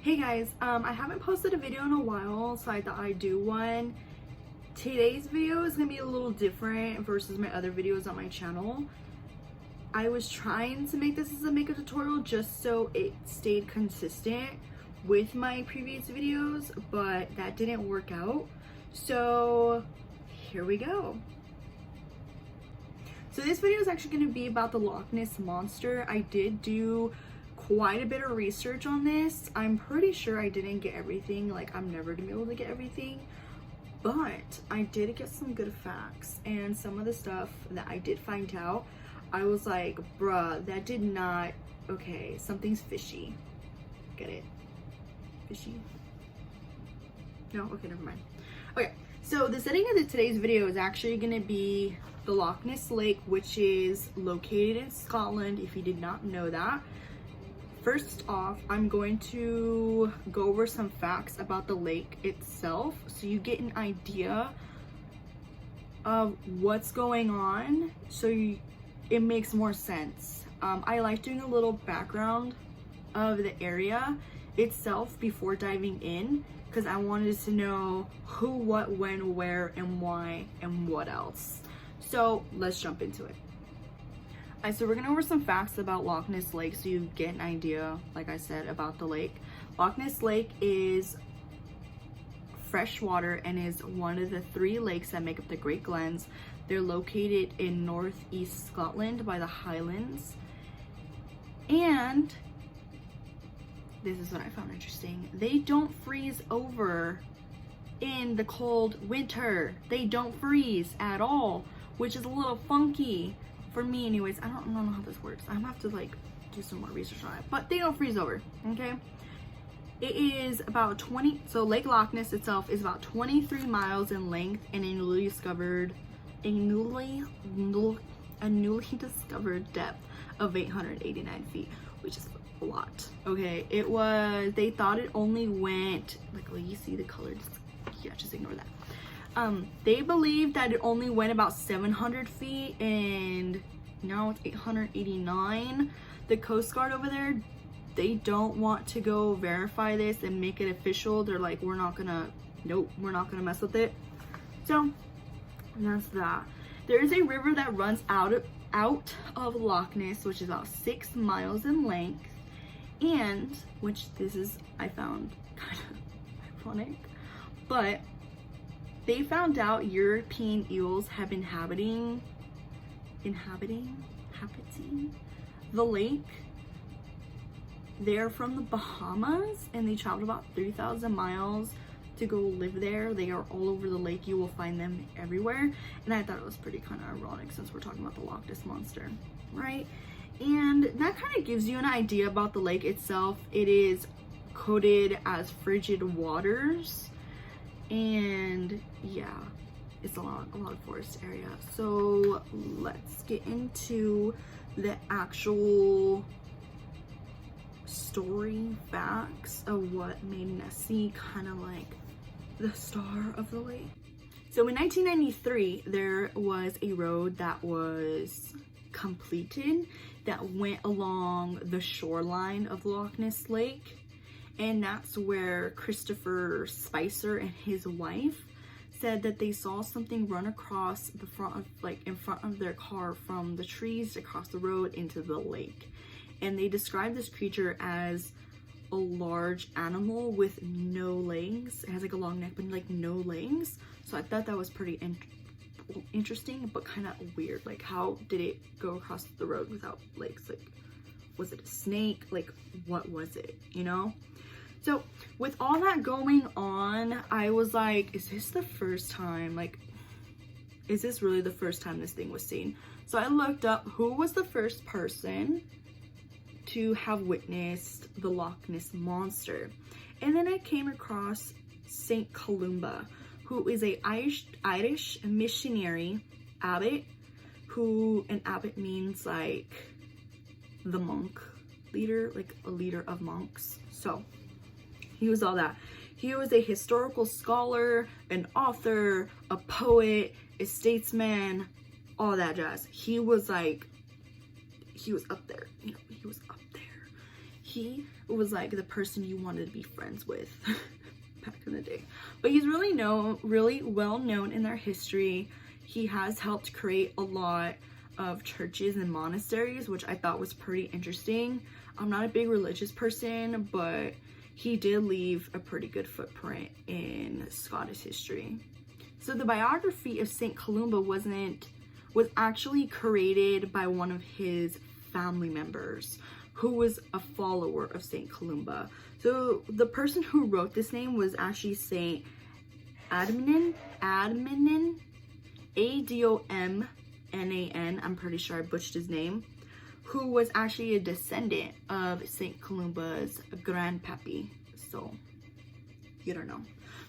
Hey guys, I haven't posted a video in a while, so I thought I'd do one. Today's video is gonna be a little different versus my other videos on my channel. I was trying to make this as a makeup tutorial just so it stayed consistent with my previous videos, but that didn't work out. So here we go. So this video is actually going to be about the Loch Ness Monster. I did do quite a bit of research on this. I'm pretty sure I didn't get everything. Like, I'm never going to be able to get everything. But I did get some good facts. And some of the stuff that I did find out, I was like, bruh, that did not... Okay, something's fishy. Get it? Fishy? No? Okay, never mind. Okay, so the setting of today's video is actually going to be the Loch Ness Lake, which is located in Scotland, if you did not know that. First off, I'm going to go over some facts about the lake itself so you get an idea of what's going on, so it makes more sense. I like doing a little background of the area itself before diving in, because I wanted to know who, what, when, where, and why, and what else. So let's jump into it. Alright, so we're gonna go over some facts about Loch Ness Lake so you get an idea, like I said, about the lake. Loch Ness Lake is freshwater and is one of the 3 lakes that make up the Great Glens. They're located in northeast Scotland by the Highlands. And this is what I found interesting. They don't freeze over in the cold winter. They don't freeze at all, which is a little funky for me anyways. I don't know how this works. I'm gonna have to like do some more research on it, but they don't freeze over, okay? It is about 20, so Lake Loch Ness itself is about 23 miles in length and a newly discovered depth of 889 feet, which is a lot. Okay, they thought it only went, like, well, you see the color, just ignore that. They believed that it only went about 700 feet, and now it's 889. The Coast Guard over there, they don't want to go verify this and make it official. They're like, we're not gonna mess with it. So that's that. There is a river that runs out of Loch Ness, which is about 6 miles in length, and which I found kind of ironic, but they found out European eels have been inhabiting the lake. They're from the Bahamas and they traveled about 3,000 miles to go live there. They are all over the lake. You will find them everywhere. And I thought it was pretty kind of ironic since we're talking about the Loch Ness Monster, right? And that kind of gives you an idea about the lake itself. It is coded as frigid waters. And yeah, it's a lot of forest area. So let's get into the actual story facts of what made Nessie kind of like the star of the lake. So in 1993, there was a road that was completed that went along the shoreline of Loch Ness Lake. And that's where Christopher Spicer and his wife said that they saw something run across the front of, in front of their car from the trees across the road into the lake. And they described this creature as a large animal with no legs. It has like a long neck, but like no legs. So I thought that was pretty interesting, but kind of weird. Like, how did it go across the road without legs? Like, was it a snake? Like, what was it, you know? So with all that going on, I was like, is this the first time? Like, is this really the first time this thing was seen? So I looked up who was the first person to have witnessed the Loch Ness Monster. And then I came across Saint Columba, who is a Irish missionary abbot, an abbot means like the monk leader, like a leader of monks. So he was all that. He was a historical scholar, an author, a poet, a statesman, all that jazz. He was up there, you know, he was up there. he was like the person you wanted to be friends with back in the day. But he's really well known in their history. He has helped create a lot of churches and monasteries, which I thought was pretty interesting. I'm not a big religious person, but he did leave a pretty good footprint in Scottish history. So the biography of St. Columba was actually created by one of his family members who was a follower of St. Columba. So the person who wrote this name was actually St. Adminan, Adomnan, I'm pretty sure I butchered his name, who was actually a descendant of St. Columba's grandpappy. So, you don't know.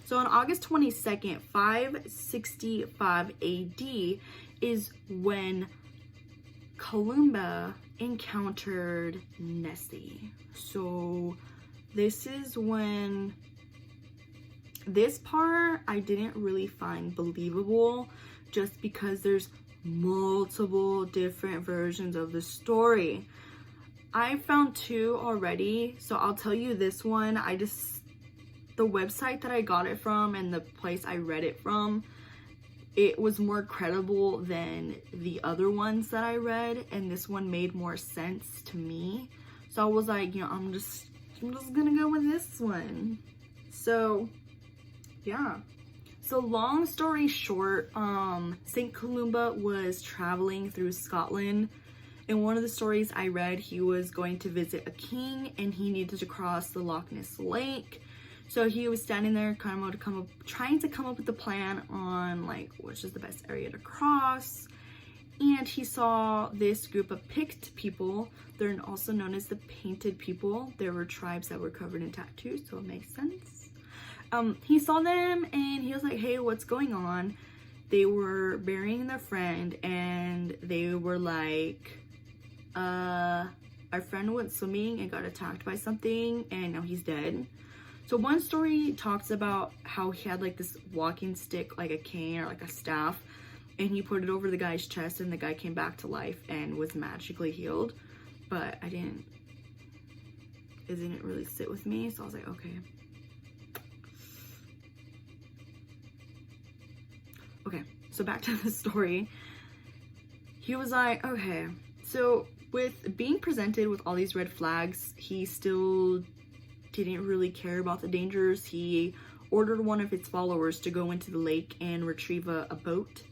So on August 22nd, 565 AD is when Columba encountered Nessie. So this is when, this part I didn't really find believable, just because there's multiple different versions of the story. I found 2 already, so I'll tell you this one. The website that I got it from and the place I read it from, it was more credible than the other ones that I read, and this one made more sense to me. So I was like, you know, I'm just gonna go with this one. So yeah. So long story short, St. Columba was traveling through Scotland. In one of the stories I read, he was going to visit a king and he needed to cross the Loch Ness lake. So he was standing there trying to come up with a plan on like which is the best area to cross. And he saw this group of Pict people. They're also known as the Painted People. There were tribes that were covered in tattoos, so it makes sense. He saw them and he was like, hey, what's going on? They were burying their friend and they were like, our friend went swimming and got attacked by something and now he's dead. So one story talks about how he had like this walking stick, like a cane or like a staff, and he put it over the guy's chest and the guy came back to life and was magically healed. But it didn't really sit with me, so I was like, okay. Okay, so back to the story. He was like, okay, so with being presented with all these red flags, he still didn't really care about the dangers. He ordered one of his followers to go into the lake and retrieve a boat,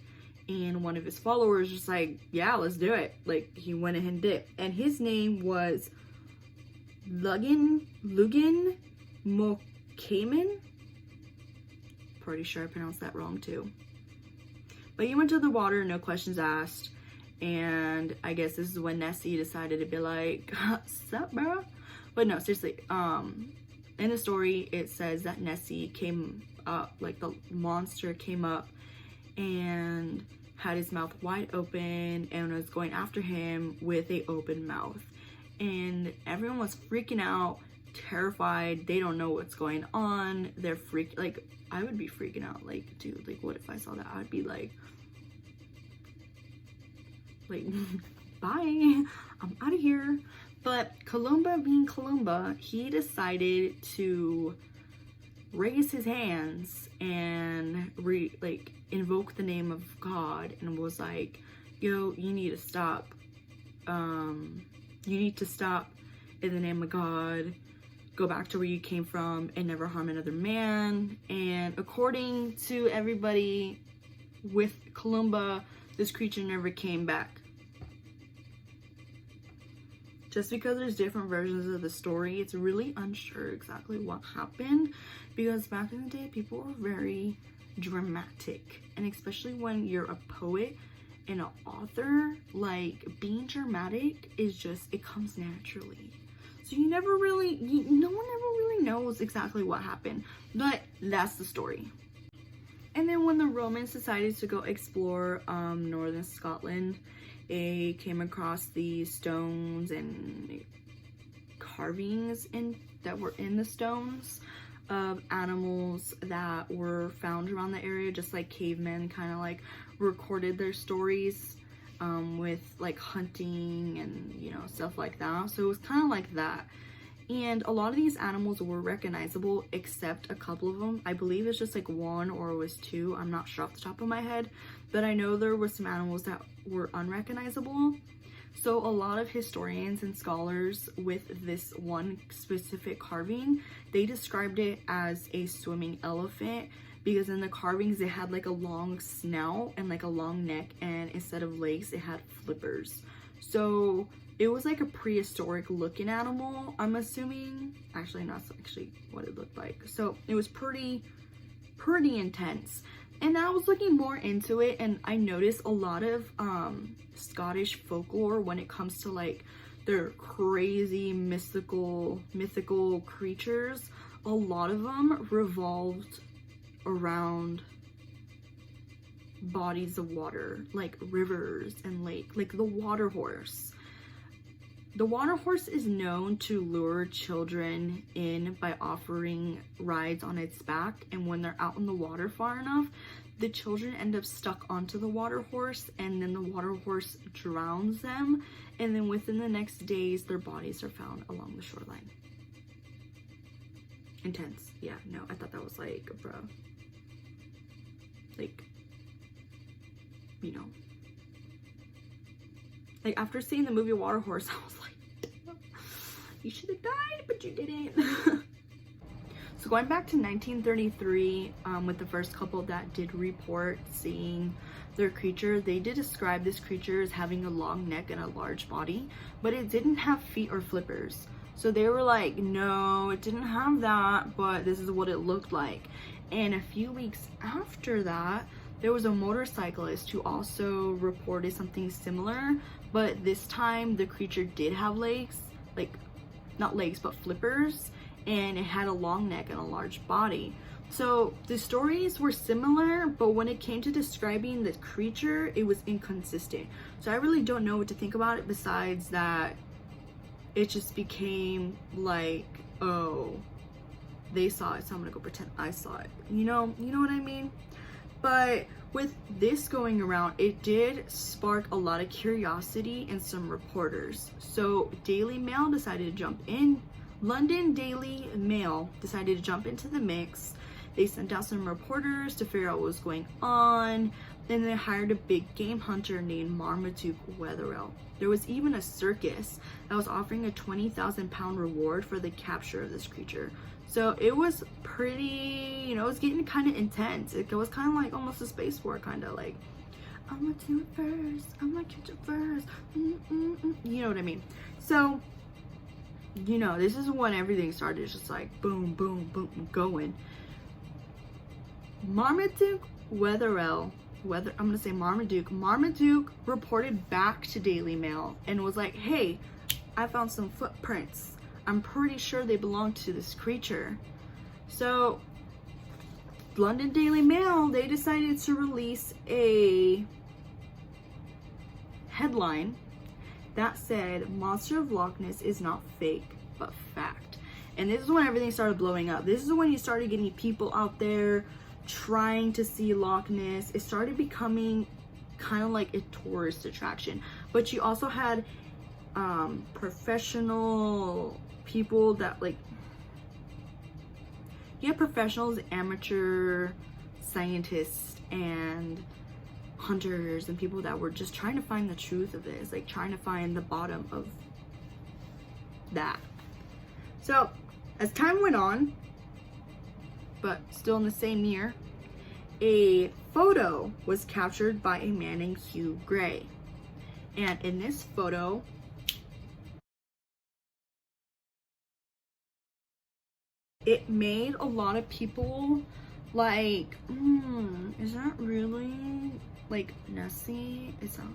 and one of his followers just like, yeah, let's do it. Like, he went ahead and did it. And his name was Lugan Mokaman. Pretty sure I pronounced that wrong too. But he went to the water, no questions asked. And I guess this is when Nessie decided to be like, sup, bro? But no, seriously, in the story, it says that Nessie came up, like the monster came up and had his mouth wide open and was going after him with an open mouth. And everyone was freaking out, terrified. They don't know what's going on. They're like, I would be freaking out. Like, dude, like, what if I saw that? I'd be like, bye, I'm out of here. But Columba being Columba, he decided to raise his hands and invoke the name of God and was like, yo, you need to stop. You need to stop in the name of God. Go back to where you came from and never harm another man. And according to everybody with Columba, this creature never came back. Just because there's different versions of the story, it's really unsure exactly what happened, because back in the day, people were very dramatic. And especially when you're a poet and an author, like, being dramatic is just, it comes naturally. So no one ever really knows exactly what happened, but that's the story. And then when the Romans decided to go explore northern Scotland, they came across these stones and carvings that were in the stones of animals that were found around the area, just like cavemen kind of like recorded their stories with like hunting and, you know, stuff like that. So it was kind of like that. And a lot of these animals were recognizable except a couple of them. I believe it's just like one or it was two. I'm not sure off the top of my head, but I know there were some animals that were unrecognizable. So a lot of historians and scholars with this one specific carving, they described it as a swimming elephant because in the carvings it had like a long snout and like a long neck, and instead of legs it had flippers. So it was like a prehistoric looking animal, I'm assuming. Actually, not actually what it looked like. So it was pretty intense. And I was looking more into it, and I noticed a lot of Scottish folklore when it comes to like their crazy mythical creatures. A lot of them revolved around bodies of water, like rivers and like the water horse. The water horse is known to lure children in by offering rides on its back, and when they're out in the water far enough, the children end up stuck onto the water horse, and then the water horse drowns them, and then within the next days their bodies are found along the shoreline. Intense. Yeah, no, I thought that was like, bro, like, you know, like after seeing the movie Water Horse, I was like, you should have died, but you didn't. So going back to 1933, with the first couple that did report seeing their creature, they did describe this creature as having a long neck and a large body, but it didn't have feet or flippers. So they were like, no, it didn't have that, but this is what it looked like. And a few weeks after that, there was a motorcyclist who also reported something similar, but this time the creature did have legs, like not legs, but flippers, and it had a long neck and a large body. So the stories were similar, but when it came to describing the creature, it was inconsistent. So I really don't know what to think about it besides that it just became like, oh, they saw it, so I'm gonna go pretend I saw it. You know what I mean? But with this going around, it did spark a lot of curiosity in some reporters. So Daily Mail decided to jump in. London Daily Mail decided to jump into the mix. They sent out some reporters to figure out what was going on. Then they hired a big game hunter named Marmaduke Wetherell. There was even a circus that was offering a 20,000 pound reward for the capture of this creature. So it was pretty, it was getting kind of intense. It was kind of like almost a space war, kind of like, I'm gonna do it first, I'm gonna catch it first, you know what I mean? So, this is when everything started. It's just like boom, boom, boom, going. Marmaduke Wetherell, I'm gonna say Marmaduke reported back to Daily Mail and was like, hey, I found some footprints. I'm pretty sure they belong to this creature. So London Daily Mail, they decided to release a headline that said, Monster of Loch Ness is not fake, but fact. And this is when everything started blowing up. This is when you started getting people out there trying to see Loch Ness. It started becoming kind of like a tourist attraction. But you also had professional people that you had professionals, amateur scientists, and hunters, and people that were just trying to find the truth of this, like trying to find the bottom of that. So as time went on, but still in the same year, a photo was captured by a man named Hugh Gray. And in this photo, it made a lot of people like, is that really like Nessie? It's not.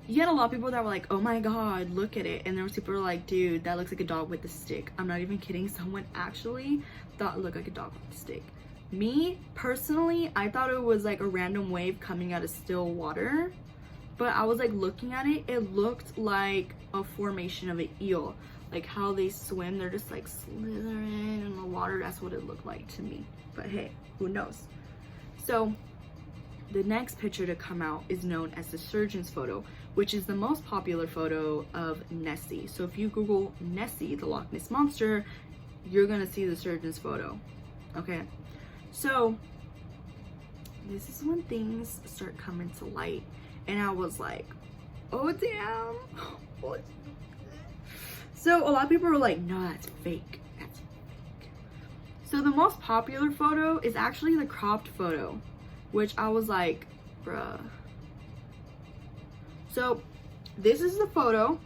You had a lot of people that were like, oh my god, look at it. And there was people who were like, dude, that looks like a dog with a stick. I'm not even kidding. Someone actually thought it looked like a dog with a stick. Me, personally, I thought it was like a random wave coming out of still water. But I was like looking at it, it looked like a formation of an eel. Like how they swim, they're just like slithering in the water. That's what it looked like to me. But hey, who knows? So the next picture to come out is known as the surgeon's photo, which is the most popular photo of Nessie. So if you Google Nessie, the Loch Ness monster, you're gonna see the surgeon's photo. Okay, so this is when things start coming to light, and I was like, oh damn. So a lot of people were like, no, that's fake. That's fake. So the most popular photo is actually the cropped photo, which I was like, bruh. So this is the photo.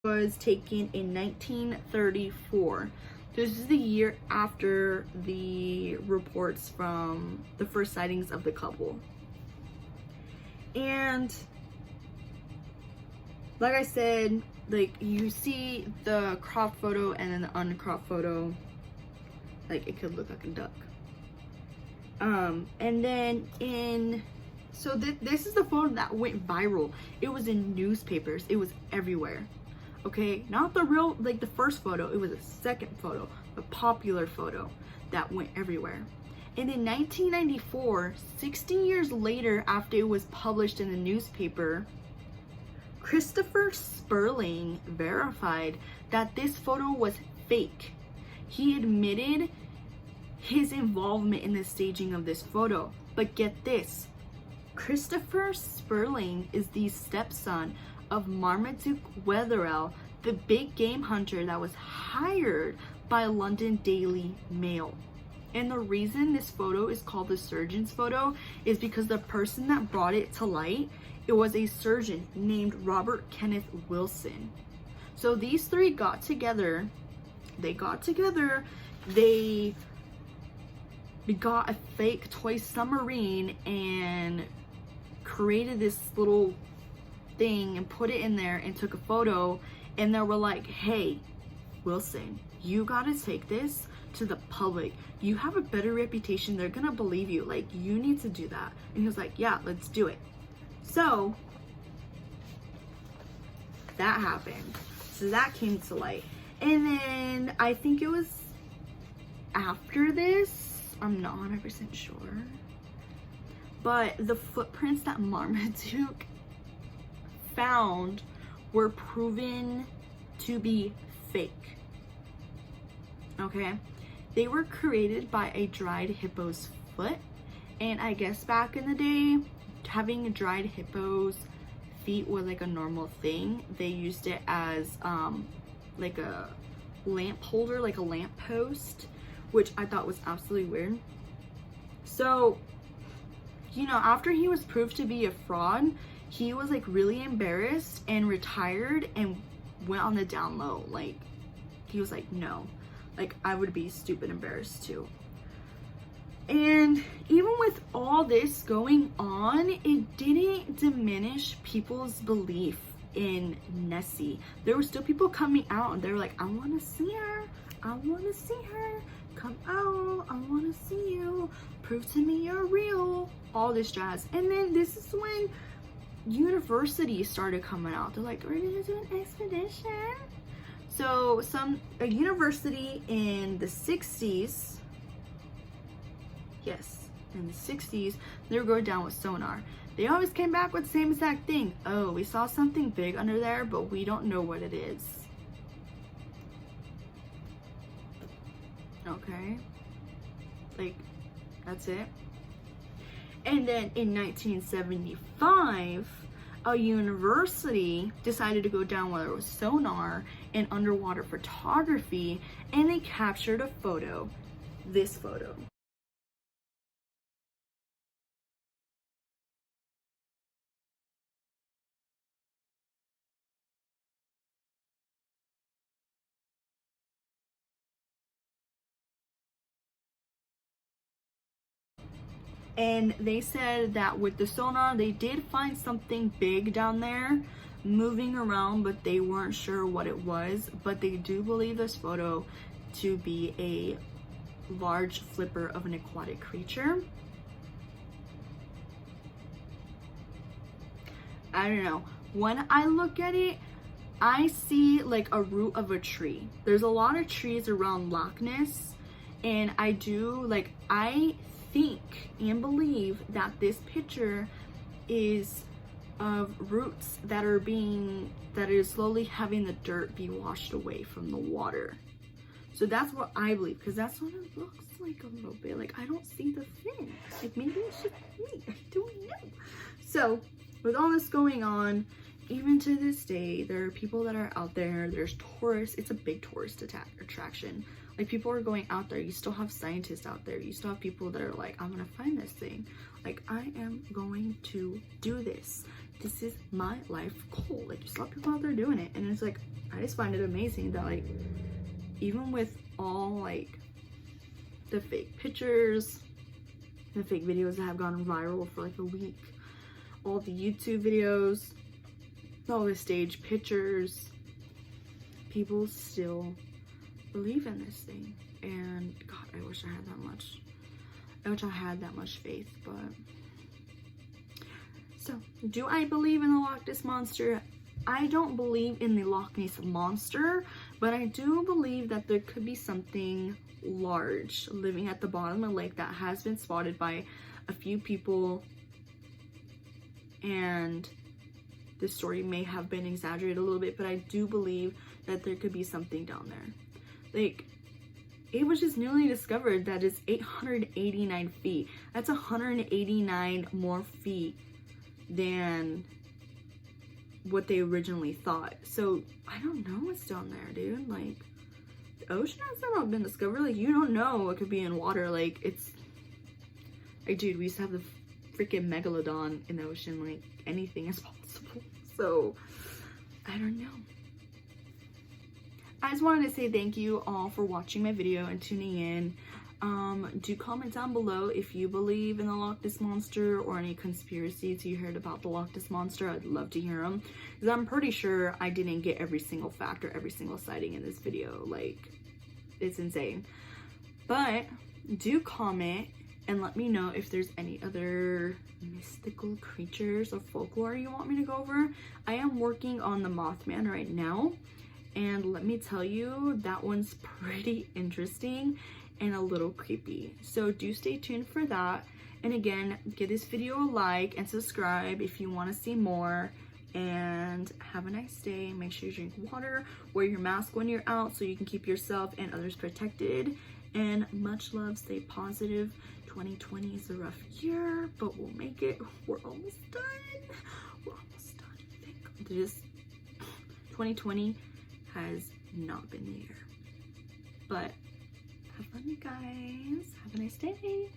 Was taken in 1934. This is the year after the reports from the first sightings of the couple. And like I said, like you see the cropped photo and then the uncropped photo, like it could look like a duck. And then so this is the photo that went viral. It was in newspapers, it was everywhere. Okay, not the real, like the first photo, it was a second photo, a popular photo that went everywhere. And in 1994, 60 years later after it was published in the newspaper, Christopher Sperling verified that this photo was fake. He admitted his involvement in the staging of this photo. But get this, Christopher Sperling is the stepson of Marmaduke Wetherell, the big game hunter that was hired by London Daily Mail. And the reason this photo is called the surgeon's photo is because the person that brought it to light, it was a surgeon named Robert Kenneth Wilson. So these three got together, they got a fake toy submarine and created this little thing and put it in there and took a photo, and they were like, hey Wilson, you gotta take this to the public, you have a better reputation, they're gonna believe you, like you need to do that. And he was like, yeah, let's do it. So that happened, so that came to light. And then I think it was after this, I'm not 100% sure, but the footprints that Marmaduke found were proven to be fake. Okay, they were created by a dried hippo's foot, and I guess back in the day, having a dried hippo's feet was like a normal thing. They used it as like a lamp holder, like a lamp post, which I thought was absolutely weird. So, you know, after he was proved to be a fraud, he was like really embarrassed and retired and went on the down low. Like he was like, no, like I would be stupid embarrassed too. And even with all this going on, it didn't diminish people's belief in Nessie. There were still people coming out and they were like, I want to see her, I want to see her, come out, I want to see you, prove to me you're real, all this jazz. And then this is when universities started coming out. They're like, we're gonna do an expedition. So a university in the 60s, yes, in the 60s, they were going down with sonar. They always came back with the same exact thing. Oh, we saw something big under there, but we don't know what it is. Okay, like that's it. And then in 1975, a university decided to go down whether it was sonar and underwater photography, and they captured a photo, this photo. And they said that with the sonar, they did find something big down there moving around, but they weren't sure what it was. But they do believe this photo to be a large flipper of an aquatic creature. I don't know. When I look at it, I see like a root of a tree. There's a lot of trees around Loch Ness, and I think and believe that this picture is of roots that are slowly having the dirt be washed away from the water. So that's what I believe, because that's what it looks like a little bit. Like, I don't see the fin. Like, maybe it's just me. I don't know. So with all this going on, even to this day, there are people that are out there. There's tourists. It's a big tourist attraction. Like, people are going out there. You still have scientists out there. You still have people that are like, I'm gonna find this thing. Like, I am going to do this. This is my life goal. Like, you still have people out there doing it. And it's like, I just find it amazing that, like, even with all like the fake pictures, the fake videos that have gone viral for like a week, all the YouTube videos, all the stage pictures, people still believe in this thing. And God, I wish I had that much. I wish I had that much faith. But so, do I believe in the Loch Ness Monster? I don't believe in the Loch Ness Monster, but I do believe that there could be something large living at the bottom of the lake that has been spotted by a few people, and the story may have been exaggerated a little bit, but I do believe that there could be something down there. Like, it was just newly discovered that it's 889 feet. That's 189 more feet than what they originally thought. So I don't know what's down there, dude. Like, the ocean has not been discovered. Like, you don't know what could be in water. Like, it's like, dude, we used to have the freaking megalodon in the ocean. Like, anything is possible. So I don't know. I just wanted to say thank you all for watching my video and tuning in. Do comment down below if you believe in the Loch Ness Monster or any conspiracies you heard about the Loch Ness Monster. I'd love to hear them, because I'm pretty sure I didn't get every single fact or every single sighting in this video. Like, it's insane. But do comment and let me know if there's any other mystical creatures or folklore you want me to go over. I am working on the Mothman right now, and let me tell you, that one's pretty interesting and a little creepy. So do stay tuned for that. And again, give this video a like and subscribe if you want to see more. And have a nice day. Make sure you drink water, wear your mask when you're out so you can keep yourself and others protected. And much love, stay positive. 2020 is a rough year, but we'll make it. We're almost done. We're almost done. I think this 2020 has not been the year. But have fun, you guys. Have a nice day.